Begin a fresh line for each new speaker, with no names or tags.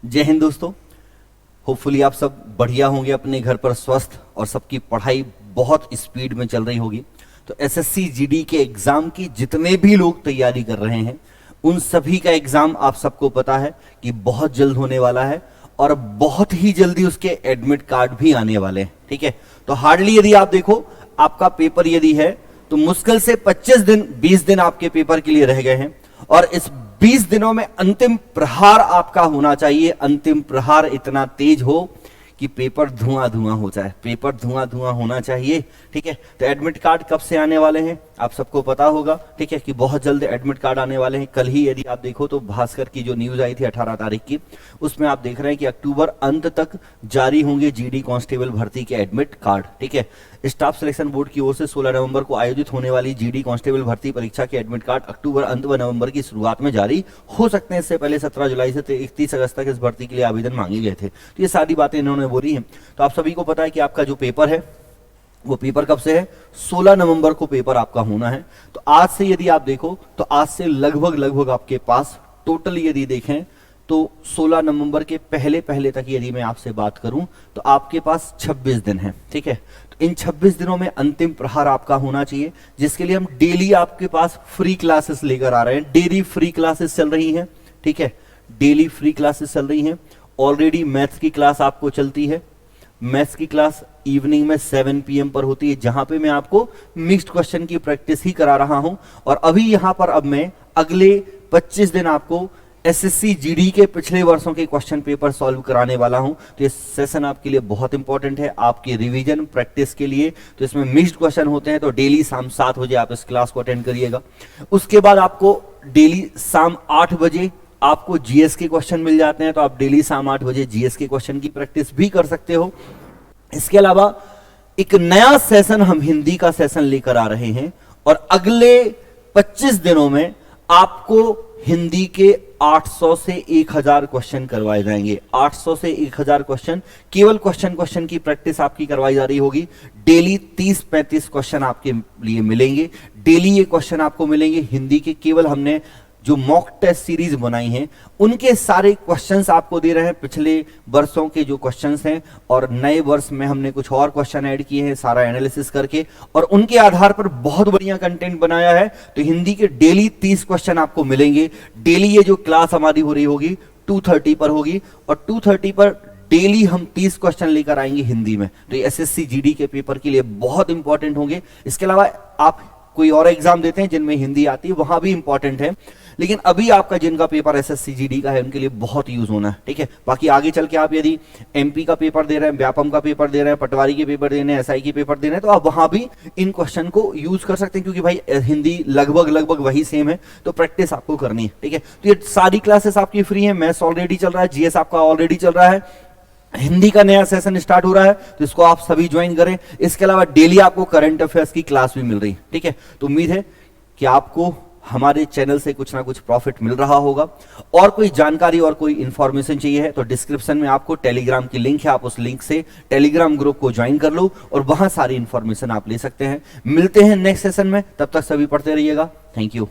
जय हिंद दोस्तों। होपफुली आप सब बढ़िया होंगे, अपने घर पर स्वस्थ, और सबकी पढ़ाई बहुत स्पीड में चल रही होगी। तो एसएससी जीडी के एग्जाम की जितने भी लोग तैयारी कर रहे हैं उन सभी का एग्जाम आप सबको पता है कि बहुत जल्द होने वाला है, और बहुत ही जल्दी उसके एडमिट कार्ड भी आने वाले हैं। ठीक है, तो हार्डली यदि आप देखो आपका पेपर यदि है तो मुश्किल से 25 दिन 20 दिन आपके पेपर के लिए रह गए हैं, और इस 20 दिनों में अंतिम प्रहार आपका होना चाहिए। अंतिम प्रहार इतना तेज हो कि पेपर धुआं धुआं हो जाए, पेपर धुआं धुआं होना चाहिए। ठीक है, तो एडमिट कार्ड कब से आने वाले हैं आप सबको पता होगा। ठीक है, कि बहुत जल्द एडमिट कार्ड आने वाले हैं। कल ही यदि आप देखो तो भास्कर की जो न्यूज आई थी 18 तारीख की, उसमें आप देख रहे हैं कि अक्टूबर अंत तक जारी होंगे जीडी कांस्टेबल भर्ती के एडमिट कार्ड। ठीक है, स्टाफ सिलेक्शन बोर्ड की ओर से 16 नवंबर को आयोजित होने वाली जीडी कांस्टेबल भर्ती परीक्षा के एडमिट कार्ड अक्टूबर अंत व नवंबर की शुरुआत में जारी हो सकते हैं। इससे पहले 17 जुलाई से 31 अगस्त तक इस भर्ती के लिए आवेदन मांगे गए थे। तो ये सारी बातें इन्होंने बोली हैं। तो आप सभी को पता है कि आपका जो पेपर है वो पेपर कब से है, 16 नवंबर को पेपर आपका होना है। तो आज से यदि आप देखो तो आज से लगभग आपके पास टोटल यदि देखें तो 16 नवंबर के पहले तक यदि मैं आपसे बात करूं तो आपके पास 26 दिन है। ठीक है, तो इन 26 दिनों में अंतिम प्रहार आपका होना चाहिए, जिसके लिए हम डेली आपके पास फ्री क्लासेस लेकर आ रहे हैं। डेली फ्री क्लासेस चल रही हैं। ठीक है, डेली फ्री क्लासेस चल रही हैं। ऑलरेडी मैथ्स की क्लास आपको चलती है। मैथ्स की क्लास इवनिंग में 7 PM पर होती है, जहां पे मैं आपको मिक्स्ड क्वेश्चन की प्रैक्टिस ही करा रहा हूं। और अभी यहां पर अब मैं अगले 25 दिन आपको एसएससी जीडी के पिछले वर्षों के क्वेश्चन पेपर सॉल्व कराने वाला हूं। तो ये सेशन आपके लिए बहुत इंपॉर्टेंट है, आपकी रिवीजन प्रैक्टिस के लिए। तो इसमें मिक्स्ड क्वेश्चन होते हैं, तो डेली शाम 7 बजे आप इस क्लास को अटेंड करिएगा। उसके बाद आपको डेली शाम 8 बजे आपको जीएस के क्वेश्चन मिल जाते हैं, तो आप डेली शाम 8 बजे जीएस के क्वेश्चन की प्रैक्टिस भी कर सकते हो। इसके अलावा एक नया सेशन हम हिंदी का सेशन लेकर आ रहे हैं, और अगले 25 दिनों में आपको हिंदी के 800 से 1000 क्वेश्चन करवाए जाएंगे। 800 से 1000 क्वेश्चन, केवल क्वेश्चन की प्रैक्टिस आपकी करवाई जा रही होगी। डेली 30-35 क्वेश्चन आपके लिए मिलेंगे। डेली ये क्वेश्चन आपको मिलेंगे हिंदी के। केवल हमने जो मॉक टेस्ट सीरीज बनाई हैं उनके सारे क्वेश्चंस आपको दे रहे हैं, पिछले वर्षों के जो क्वेश्चंस हैं, और नए वर्ष में हमने कुछ और क्वेश्चन ऐड किए हैं सारा एनालिसिस करके, और उनके आधार पर बहुत बढ़िया कंटेंट बनाया है। तो हिंदी के डेली 30 क्वेश्चन आपको मिलेंगे। डेली ये जो क्लास हमारी हो रही होगी 2:30 पर होगी, और 2:30 पर डेली हम 30 क्वेश्चन लेकर आएंगे हिंदी में। तो ये एसएससी जीडी के पेपर के लिए बहुत इंपॉर्टेंट होंगे। इसके अलावा आप कोई और एग्जाम देते हैं जिनमें हिंदी आती है, वहां भी इंपॉर्टेंट है, लेकिन अभी आपका जिनका पेपर एसएससी जीडी का है उनके लिए बहुत यूज होना है। ठीक है, बाकी आगे चल के आप यदि एमपी का पेपर दे रहे हैं, व्यापम का पेपर दे रहे हैं, पटवारी के पेपर दे रहे हैं, एसआई के पेपर दे रहे हैं, तो आप वहां भी इन क्वेश्चन को यूज कर सकते हैं, क्योंकि भाई हिंदी लगभग वही सेम है, तो प्रैक्टिस आपको करनी है। ठीक है, तो ये सारी क्लासेस आपकी फ्री है। मैथ्स ऑलरेडी चल रहा है, जीएस आपका ऑलरेडी चल रहा है, हिंदी का नया सेशन स्टार्ट हो रहा है, तो इसको आप सभी ज्वाइन करें। इसके अलावा डेली आपको करंट अफेयर्स की क्लास भी मिल रही है। ठीक है, तो उम्मीद है कि आपको हमारे चैनल से कुछ ना कुछ प्रॉफिट मिल रहा होगा। और कोई जानकारी और कोई इंफॉर्मेशन चाहिए है तो डिस्क्रिप्शन में आपको टेलीग्राम की लिंक है, आप उस लिंक से टेलीग्राम ग्रुप को ज्वाइन कर लो और वहां सारी इंफॉर्मेशन आप ले सकते हैं। मिलते हैं नेक्स्ट सेशन में, तब तक सभी पढ़ते रहिएगा। Thank you.